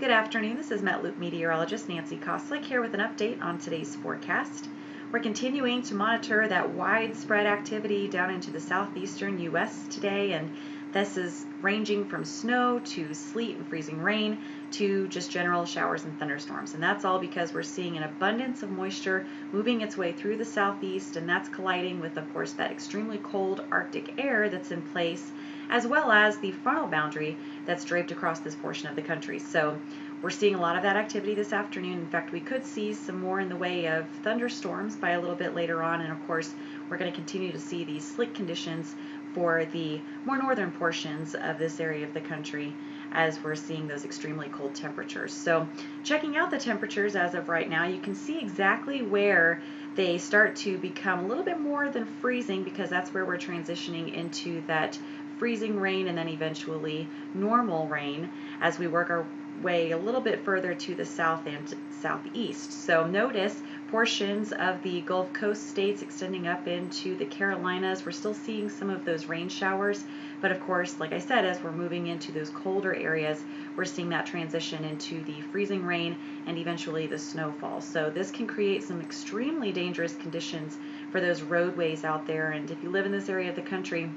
Good afternoon, this is Met-Loop meteorologist Nancy Koslick here with an update on today's forecast. We're continuing to monitor that widespread activity down into the southeastern U.S. today, and this is ranging from snow to sleet and freezing rain to just general showers and thunderstorms. And that's all because we're seeing an abundance of moisture moving its way through the southeast, and that's colliding with, of course, that extremely cold Arctic air that's in place, as well as the frontal boundary that's draped across this portion of the country. So we're seeing a lot of that activity this afternoon. In fact, we could see some more in the way of thunderstorms by a little bit later on, and of course we're going to continue to see these slick conditions for the more northern portions of this area of the country as we're seeing those extremely cold temperatures. So checking out the temperatures as of right now, you can see exactly where they start to become a little bit more than freezing, because that's where we're transitioning into that freezing rain and then eventually normal rain as we work our way a little bit further to the south and southeast. So notice portions of the Gulf Coast states extending up into the Carolinas. We're still seeing some of those rain showers, but of course, like I said, as we're moving into those colder areas, we're seeing that transition into the freezing rain and eventually the snowfall. So this can create some extremely dangerous conditions for those roadways out there. And if you live in this area of the country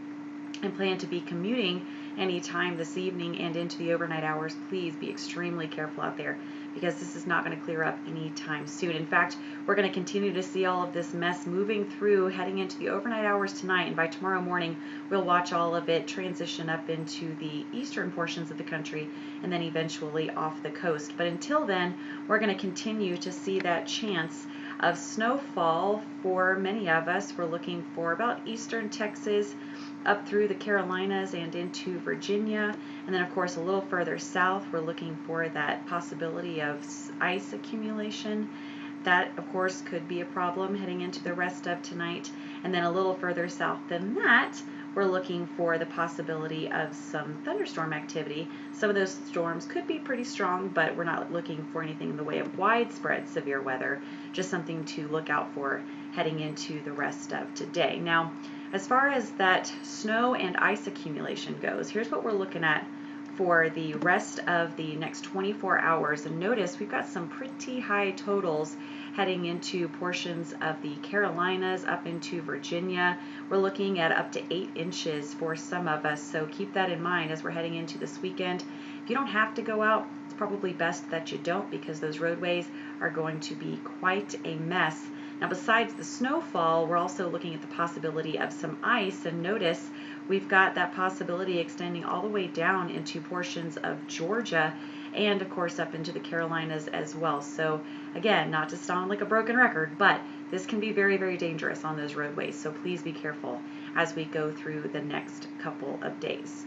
and plan to be commuting anytime this evening and into the overnight hours, please be extremely careful out there, because this is not going to clear up anytime soon. In fact, we're going to continue to see all of this mess moving through heading into the overnight hours tonight, and by tomorrow morning we'll watch all of it transition up into the eastern portions of the country and then eventually off the coast. But until then, we're going to continue to see that chance of snowfall for many of us. We're looking for about eastern Texas, up through the Carolinas and into Virginia, and then of course a little further south we're looking for that possibility of ice accumulation. That of course could be a problem heading into the rest of tonight, and then a little further south than that we're looking for the possibility of some thunderstorm activity. Some of those storms could be pretty strong, but we're not looking for anything in the way of widespread severe weather, just something to look out for heading into the rest of today. Now, as far as that snow and ice accumulation goes, here's what we're looking at for the rest of the next 24 hours. And notice we've got some pretty high totals heading into portions of the Carolinas, up into Virginia. We're looking at up to 8 inches for some of us, so keep that in mind as we're heading into this weekend. If you don't have to go out, it's probably best that you don't, because those roadways are going to be quite a mess. Now, besides the snowfall, we're also looking at the possibility of some ice, and notice we've got that possibility extending all the way down into portions of Georgia and of course up into the Carolinas as well. So again, not to sound like a broken record, but this can be very, very dangerous on those roadways, so please be careful as we go through the next couple of days.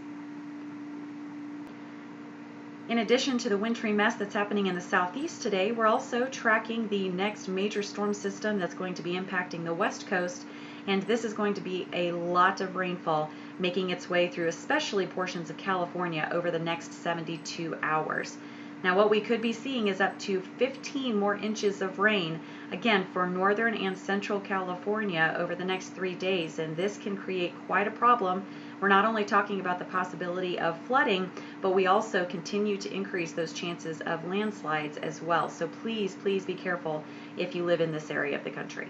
In addition to the wintry mess that's happening in the southeast today, we're also tracking the next major storm system that's going to be impacting the west coast, and this is going to be a lot of rainfall making its way through especially portions of California over the next 72 hours. Now, what we could be seeing is up to 15 more inches of rain, again, for northern and central California over the next 3 days, and this can create quite a problem. We're not only talking about the possibility of flooding, but we also continue to increase those chances of landslides as well. So please, please be careful if you live in this area of the country.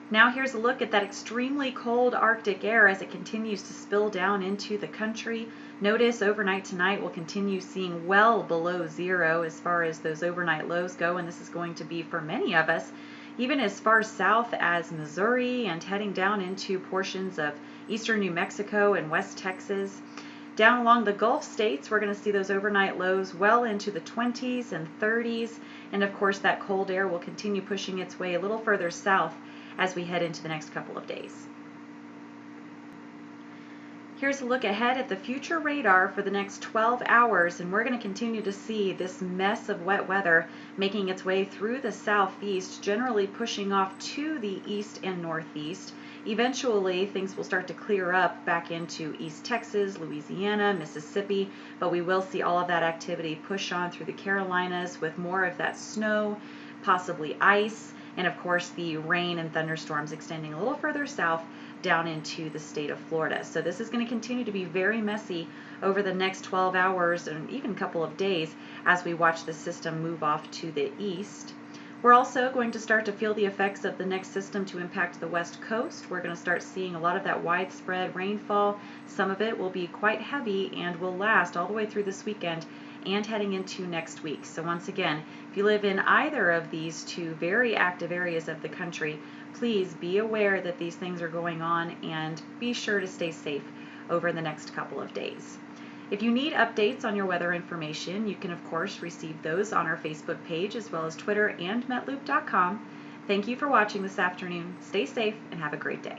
Now here's a look at that extremely cold Arctic air as it continues to spill down into the country. Notice overnight tonight we'll continue seeing well below zero as far as those overnight lows go, and this is going to be for many of us even as far south as Missouri and heading down into portions of eastern New Mexico and West Texas. Down along the Gulf states, we're going to see those overnight lows well into the 20s and 30s, and of course that cold air will continue pushing its way a little further south as we head into the next couple of days. Here's a look ahead at the future radar for the next 12 hours, and we're going to continue to see this mess of wet weather making its way through the southeast, generally pushing off to the east and northeast. Eventually, things will start to clear up back into East Texas, Louisiana, Mississippi, but we will see all of that activity push on through the Carolinas with more of that snow, possibly ice, and of course the rain and thunderstorms extending a little further south down into the state of Florida. So this is going to continue to be very messy over the next 12 hours and even a couple of days as we watch the system move off to the east. We're also going to start to feel the effects of the next system to impact the west coast. We're going to start seeing a lot of that widespread rainfall. Some of it will be quite heavy and will last all the way through this weekend and heading into next week. So once again, if you live in either of these two very active areas of the country, please be aware that these things are going on and be sure to stay safe over the next couple of days. If you need updates on your weather information, you can of course receive those on our Facebook page as well as Twitter and metloop.com. Thank you for watching this afternoon. Stay safe and have a great day.